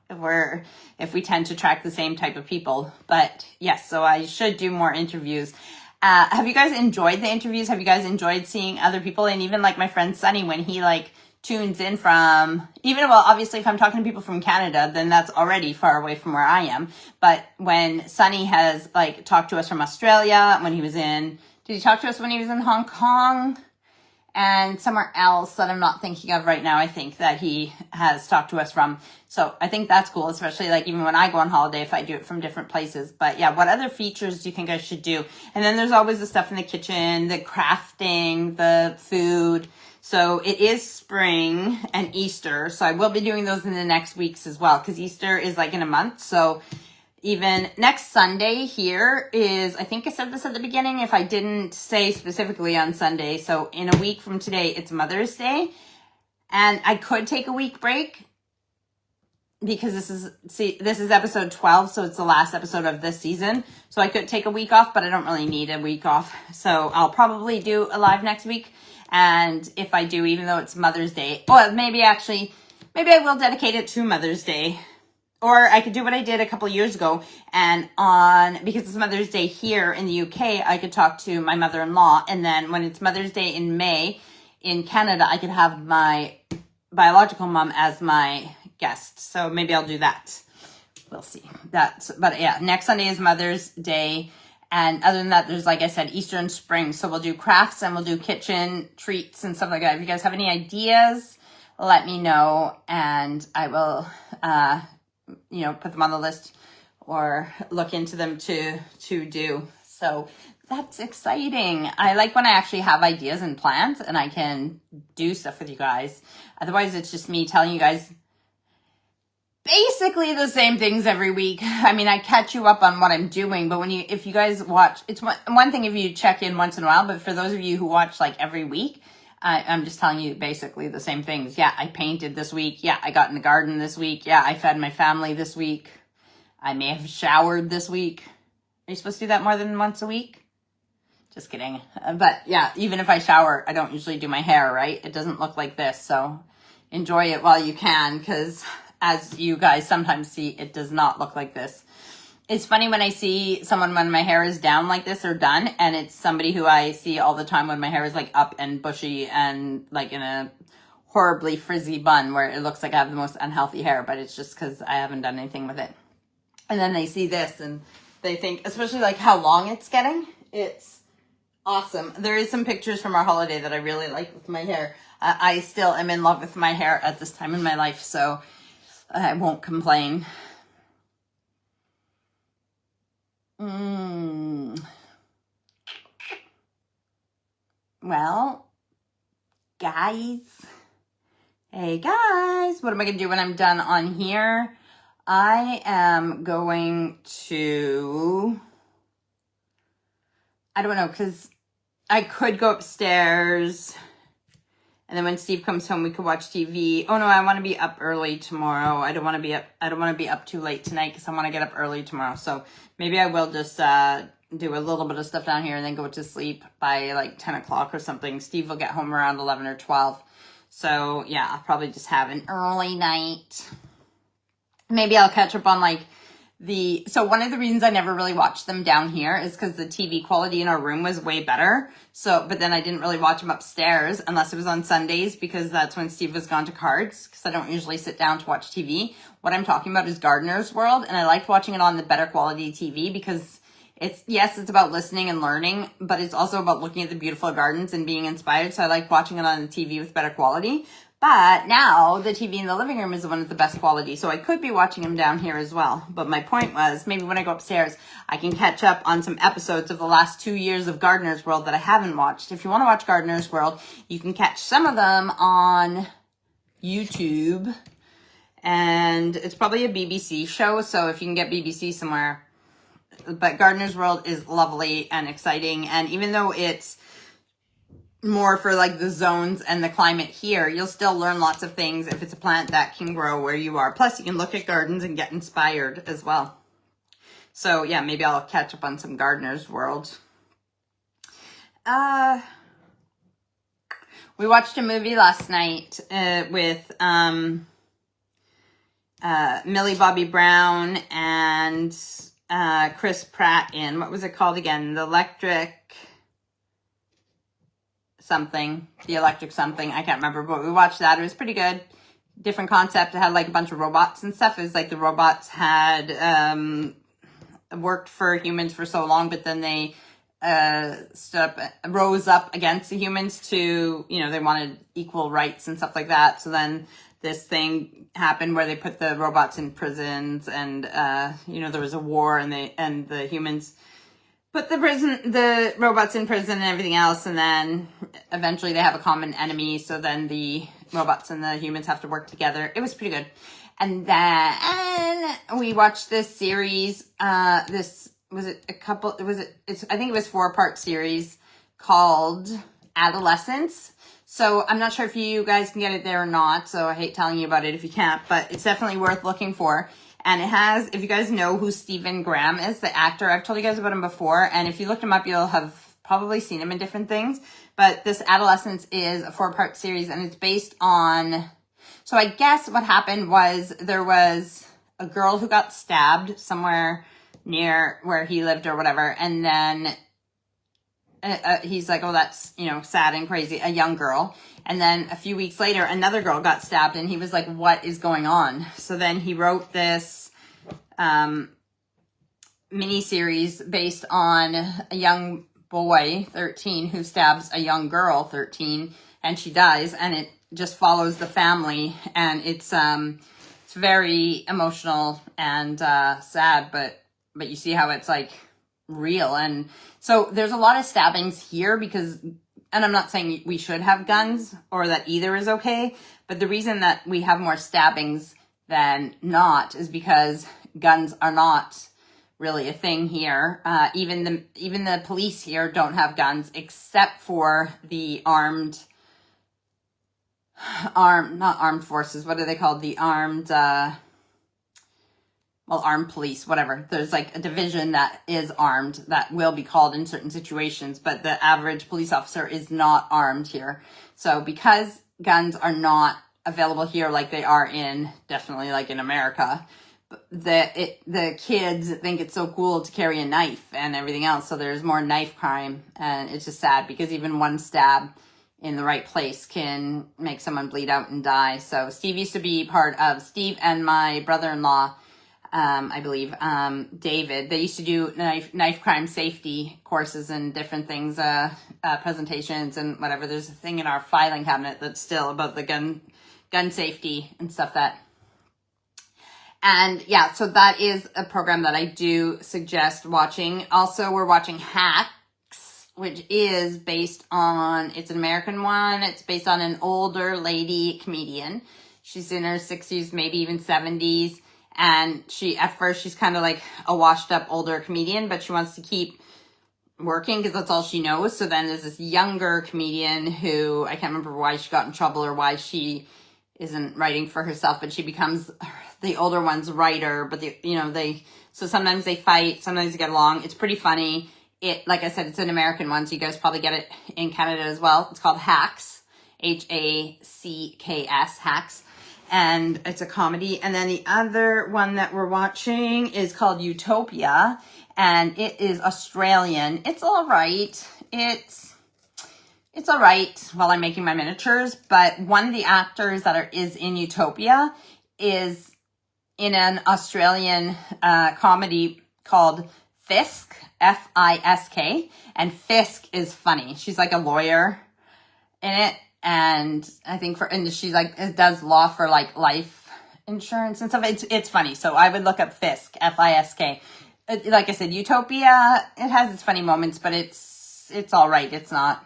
if we tend to track the same type of people. But yes, so I should do more interviews. Have you guys enjoyed the interviews? Have you guys enjoyed seeing other people? And even like my friend Sunny, when he like tunes in from, even, well, obviously if I'm talking to people from Canada, then that's already far away from where I am. But when Sunny has like talked to us from Australia, when he was in, did he talk to us when he was in Hong Kong? And somewhere else that I'm not thinking of right now, I think that he has talked to us from. So I think that's cool, especially like even when I go on holiday, if I do it from different places. But yeah, what other features do you think I should do? And then there's always the stuff in the kitchen, the crafting, the food. So it is spring and Easter. So I will be doing those in the next weeks as well, because Easter is like in a month. So even next Sunday here is, I think I said this at the beginning, if I didn't say specifically on Sunday. So in a week from today, it's Mother's Day. And I could take a week break because this is episode 12. So it's the last episode of this season. So I could take a week off, but I don't really need a week off. So I'll probably do a live next week. And if I do, even though it's Mother's Day, well, maybe I will dedicate it to Mother's Day. Or I could do what I did a couple of years ago, and because it's Mother's Day here in the UK, I could talk to my mother-in-law, and then when it's Mother's Day in May in Canada, I could have my biological mom as my guest. So maybe I'll do that. We'll see. But yeah, next Sunday is Mother's Day, and other than that, there's, like I said, Easter and spring. So we'll do crafts and we'll do kitchen treats and stuff like that. If you guys have any ideas, let me know, and I will put them on the list or look into them to do. So that's exciting. I like when I actually have ideas and plans and I can do stuff with you guys. Otherwise, it's just me telling you guys basically the same things every week. I mean, I catch you up on what I'm doing, but if you guys watch, it's one thing if you check in once in a while, but for those of you who watch like every week, I'm just telling you basically the same things. Yeah, I painted this week. Yeah, I got in the garden this week. Yeah, I fed my family this week. I may have showered this week. Are you supposed to do that more than once a week? Just kidding. But yeah, even if I shower, I don't usually do my hair, right? It doesn't look like this. So enjoy it while you can, because as you guys sometimes see, it does not look like this. It's funny when I see someone when my hair is down like this or done, and it's somebody who I see all the time when my hair is like up and bushy and like in a horribly frizzy bun where it looks like I have the most unhealthy hair, but it's just because I haven't done anything with it. And then they see this and they think, especially like how long it's getting, it's awesome. There is some pictures from our holiday that I really like with my hair. I still am in love with my hair at this time in my life, so I won't complain. Well, guys, hey guys, what am I going to do when I'm done on here? I am going to, I don't know, because I could go upstairs and then when Steve comes home, we could watch TV. Oh no, I want to be up early tomorrow. I don't want to be up too late tonight because I want to get up early tomorrow. So maybe I will just do a little bit of stuff down here and then go to sleep by like 10 o'clock or something. Steve will get home around 11 or 12. So yeah, I'll probably just have an early night. Maybe I'll catch up on like so one of the reasons I never really watched them down here is because the TV quality in our room was way better. So, but then I didn't really watch them upstairs unless it was on Sundays because that's when Steve was gone to cards, because I don't usually sit down to watch TV. What I'm talking about is Gardener's World, and I liked watching it on the better quality TV because it's about listening and learning, but it's also about looking at the beautiful gardens and being inspired. So I like watching it on the TV with better quality. But now the TV in the living room is the one with the best quality. So I could be watching them down here as well. But my point was, maybe when I go upstairs, I can catch up on some episodes of the last 2 years of Gardener's World that I haven't watched. If you want to watch Gardener's World, you can catch some of them on YouTube. And it's probably a BBC show, so if you can get BBC somewhere. But Gardener's World is lovely and exciting. And even though it's more for like the zones and the climate here, you'll still learn lots of things if it's a plant that can grow where you are. Plus, you can look at gardens and get inspired as well. So yeah, maybe I'll catch up on some Gardener's World. We watched a movie last night with Millie Bobby Brown and Chris Pratt in. What was it called again? The electric something. I can't remember, but we watched that. It was pretty good. Different concept. It had like a bunch of robots and stuff. It was like the robots had worked for humans for so long, but then they rose up against the humans to, they wanted equal rights and stuff like that. So then this thing happened where they put the robots in prisons, and there was a war, and the humans put the robots in prison and everything else, and then eventually they have a common enemy, so then the robots and the humans have to work together. It was pretty good. And then we watched this series, I think it was 4-part series called Adolescence. So I'm not sure if you guys can get it there or not, so I hate telling you about it if you can't, but it's definitely worth looking for. And it has, if you guys know who Stephen Graham is, the actor, I've told you guys about him before, and if you looked him up, you'll have probably seen him in different things. But this Adolescence is a 4-part series, and it's based on, so I guess what happened was there was a girl who got stabbed somewhere near where he lived or whatever, and then he's like, oh, that's, sad and crazy, a young girl. And then a few weeks later, another girl got stabbed, and he was like, what is going on? So then he wrote this mini-series based on a young boy, 13, who stabs a young girl, 13, and she dies, and it just follows the family, and it's very emotional and sad, but you see how it's like real. And so there's a lot of stabbings here because, and I'm not saying we should have guns or that either is okay, but the reason that we have more stabbings than not is because guns are not really a thing here. Even the police here don't have guns except for the not armed forces. What are they called? The armed police, whatever. There's like a division that is armed that will be called in certain situations, but the average police officer is not armed here. So because guns are not available here like they are definitely like in America, the kids think it's so cool to carry a knife and everything else. So there's more knife crime, and it's just sad because even one stab in the right place can make someone bleed out and die. So Steve used to be part of, Steve and my brother-in-law, I believe, David, they used to do knife crime safety courses and different things, presentations and whatever. There's a thing in our filing cabinet that's still about the gun safety and stuff and yeah, so that is a program that I do suggest watching. Also, we're watching Hacks, which is based on, it's an American one. It's based on an older lady comedian. She's in her 60s, maybe even 70s. And at first she's kind of like a washed up older comedian, but she wants to keep working because that's all she knows. So then there's this younger comedian who, I can't remember why she got in trouble or why she isn't writing for herself, but she becomes the older one's writer. But so sometimes they fight, sometimes they get along. It's pretty funny. Like I said, it's an American one, so you guys probably get it in Canada as well. It's called Hacks, Hacks, Hacks. And it's a comedy. And then the other one that we're watching is called Utopia, and it is Australian. It's all right. It's all right while I'm making my miniatures, but one of the actors that is in Utopia is in an Australian comedy called Fisk, Fisk, and Fisk is funny. She's like a lawyer in it. And I think and she's like, it does law for like life insurance and stuff. It's funny. So I would look up Fisk, F-I-S-K. Like I said, Utopia, it has its funny moments, but it's all right. It's not,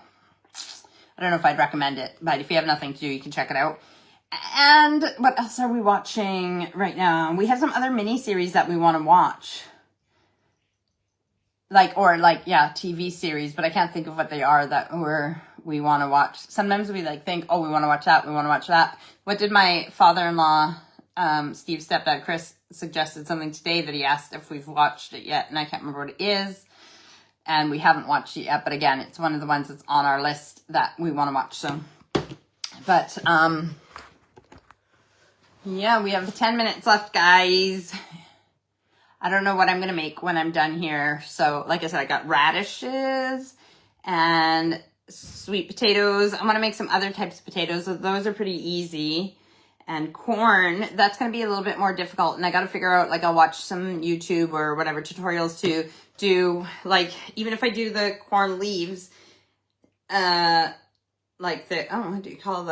I don't know if I'd recommend it, but if you have nothing to do, you can check it out. And what else are we watching right now? We have some other mini-series that we want to watch. TV series, but I can't think of what they are that we want to watch. Sometimes we think, oh, we want to watch that, we want to watch that. What did my father-in-law, Steve's stepdad, Chris, suggested something today that he asked if we've watched it yet, and I can't remember what it is. And we haven't watched it yet, but again, it's one of the ones that's on our list that we want to watch. So, but, yeah, we have 10 minutes left, guys. I don't know what I'm going to make when I'm done here. So, like I said, I got radishes and sweet potatoes. I'm going to make some other types of potatoes. Those are pretty easy. And corn, that's going to be a little bit more difficult. And I got to figure out, I'll watch some YouTube or whatever tutorials to do, even if I do the corn leaves, what do you call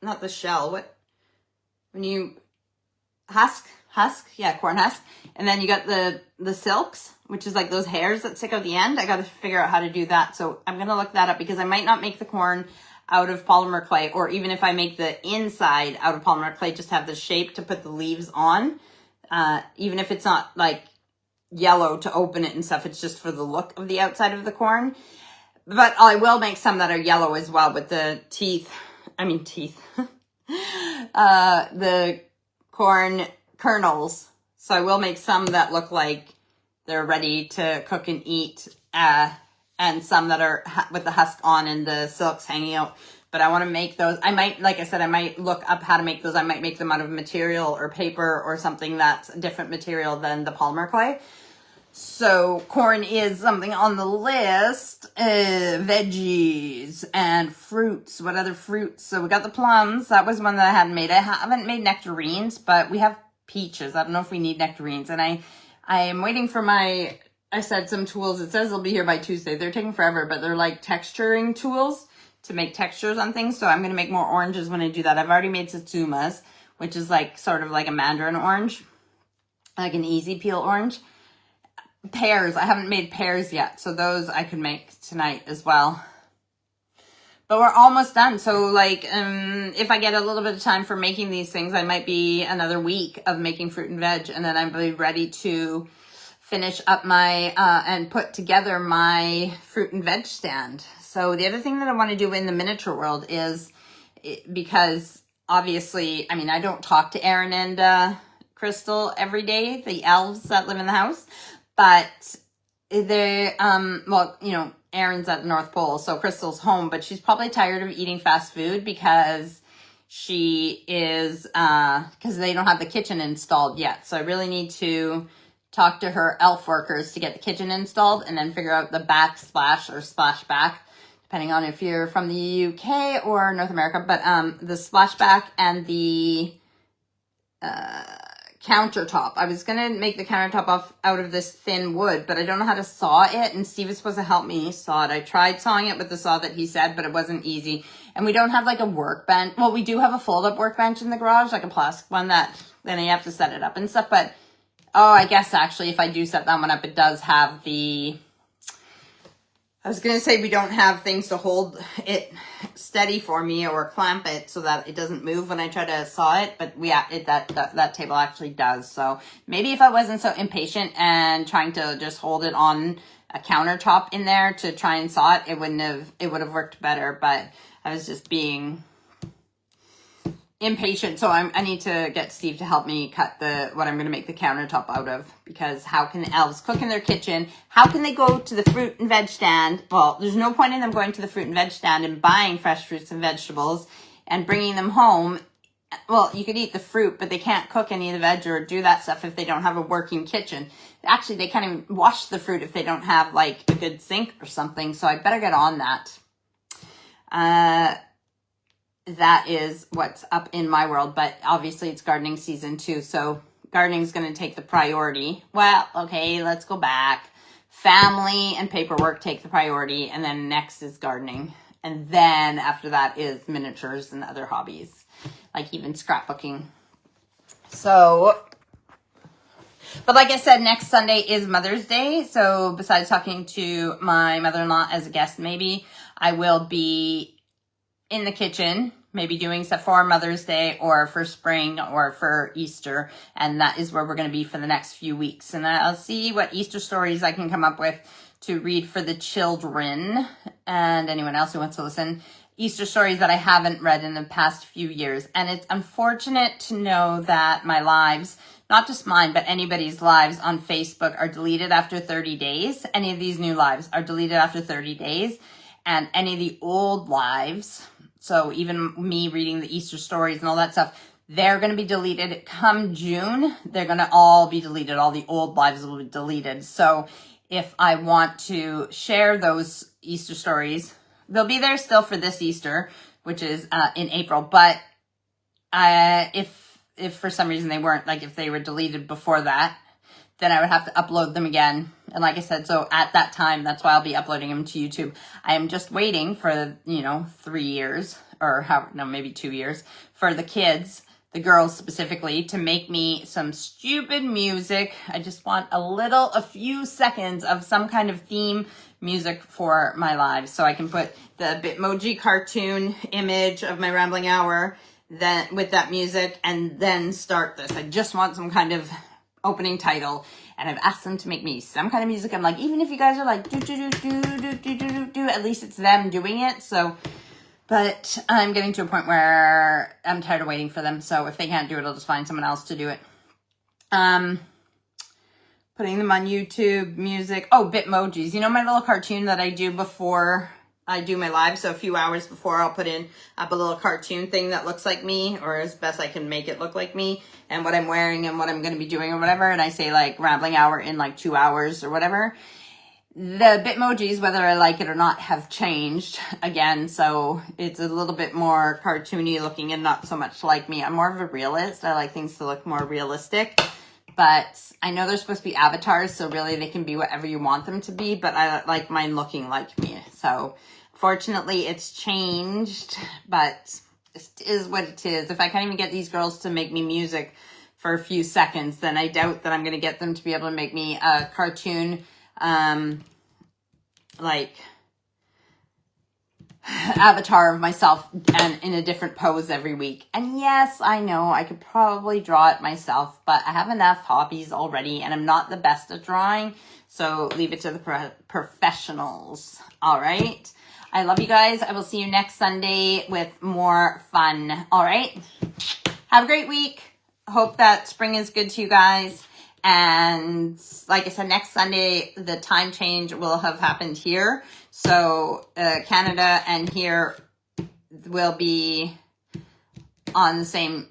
not the shell, when you husk, yeah, corn husk. And then you got the silks, which is those hairs that stick out the end. I got to figure out how to do that. So I'm going to look that up because I might not make the corn out of polymer clay, or even if I make the inside out of polymer clay, just have the shape to put the leaves on. Even if it's not yellow to open it and stuff, it's just for the look of the outside of the corn. But I will make some that are yellow as well with the the corn kernels. So I will make some that look like they're ready to cook and eat, and some that are with the husk on and the silks hanging out. But I want to make those. I might, like I said, I might look up how to make those. I might make them out of material or paper or something that's a different material than the polymer clay. So corn is something on the list. Veggies and fruits. What other fruits? So we got the plums. That was one that I hadn't made. I haven't made nectarines, but we have peaches. I don't know if we need nectarines. And I am waiting for I said some tools. It says they'll be here by Tuesday. They're taking forever, but they're texturing tools to make textures on things. So I'm going to make more oranges when I do that. I've already made satsumas, which is sort of like a mandarin orange, like an easy peel orange. Pears. I haven't made pears yet. So those I could make tonight as well. But we're almost done. So if I get a little bit of time for making these things, I might be another week of making fruit and veg. And then I'll be ready to finish up and put together my fruit and veg stand. So the other thing that I want to do in the miniature world is, because obviously, I don't talk to Aaron and Crystal every day, the elves that live in the house, but they, Aaron's at the North Pole, so Crystal's home, but she's probably tired of eating fast food because she is, because they don't have the kitchen installed yet. So I really need to talk to her elf workers to get the kitchen installed and then figure out the backsplash or splashback, depending on if you're from the UK or North America. But the splashback and the countertop. I was going to make the countertop out of this thin wood, but I don't know how to saw it. And Steve was supposed to help me saw it. I tried sawing it with the saw that he said, but it wasn't easy. And we don't have a workbench. Well, we do have a fold-up workbench in the garage, a plastic one that then you have to set it up and stuff. But oh, I guess actually if I do set that one up, it does have I was going to say we don't have things to hold it steady for me or clamp it so that it doesn't move when I try to saw it, but that table actually does. So maybe if I wasn't so impatient and trying to just hold it on a countertop in there to try and saw it, it would have worked better, but I was just being impatient. So I need to get Steve to help me cut what I'm going to make the countertop out of, because how can elves cook in their kitchen? How can they go to the fruit and veg stand? Well, there's no point in them going to the fruit and veg stand and buying fresh fruits and vegetables and bringing them home. Well, you could eat the fruit, but they can't cook any of the veg or do that stuff if they don't have a working kitchen. Actually, they can't even wash the fruit if they don't have a good sink or something. So I better get on that. That is what's up in my world, but obviously it's gardening season too, so gardening is going to take the priority. Well, okay, let's go back. Family and paperwork take the priority, and then next is gardening. And then after that is miniatures and other hobbies, like even scrapbooking. So, but like I said, next Sunday is Mother's Day. So besides talking to my mother-in-law as a guest, maybe I will be in the kitchen, maybe doing stuff for Mother's Day or for spring or for Easter. And that is where we're going to be for the next few weeks. And I'll see what Easter stories I can come up with to read for the children and anyone else who wants to listen. Easter stories that I haven't read in the past few years. And it's unfortunate to know that my lives, not just mine, but anybody's lives on Facebook are deleted after 30 days. Any of these new lives are deleted after 30 days. And any of the old lives, so even me reading the Easter stories and all that stuff, they're going to be deleted come June. They're going to all be deleted. All the old lives will be deleted. So if I want to share those Easter stories, they'll be there still for this Easter, which is in April. But if for some reason they weren't, like if they were deleted before that, then I would have to upload them again. And like I said, so at that time, that's why I'll be uploading them to YouTube. I am just waiting for, 3 years or maybe 2 years for the kids, the girls specifically, to make me some stupid music. I just want a few seconds of some kind of theme music for my lives. So I can put the Bitmoji cartoon image of my rambling hour then with that music and then start this. I just want some kind of opening title, and I've asked them to make me some kind of music. I'm like, even if you guys are like do do do do do do do do, at least it's them doing it. So, but I'm getting to a point where I'm tired of waiting for them. So if they can't do it, I'll just find someone else to do it. Putting them on YouTube music. Oh, Bitmojis. You know my little cartoon that I do before I do my live, so a few hours before I'll put in up a little cartoon thing that looks like me, or as best I can make it look like me, and what I'm wearing and what I'm going to be doing or whatever, and I say like rambling hour in like 2 hours or whatever. The Bitmojis, whether I like it or not, have changed again, so it's a little bit more cartoony looking and not so much like me. I'm more of a realist. I like things to look more realistic. But I know they're supposed to be avatars, so really they can be whatever you want them to be, but I like mine looking like me. So fortunately it's changed, but it is what it is. If I can't even get these girls to make me music for a few seconds, then I doubt that I'm going to get them to be able to make me a cartoon, like avatar of myself and in a different pose every week. And yes, I know I could probably draw it myself, but I have enough hobbies already and I'm not the best at drawing, so leave it to the professionals. All right, I love you guys. I will see you next Sunday with more fun. All right, have a great week. Hope that spring is good to you guys. And like I said, next Sunday, the time change will have happened here. So Canada and here will be on the same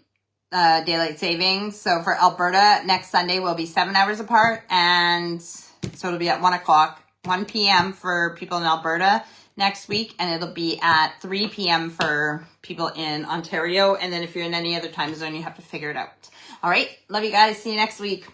daylight savings. So for Alberta, next Sunday will be 7 hours apart. And so it'll be at 1 p.m. for people in Alberta next week. And it'll be at 3 p.m. for people in Ontario. And then if you're in any other time zone, you have to figure it out. All right. Love you guys. See you next week.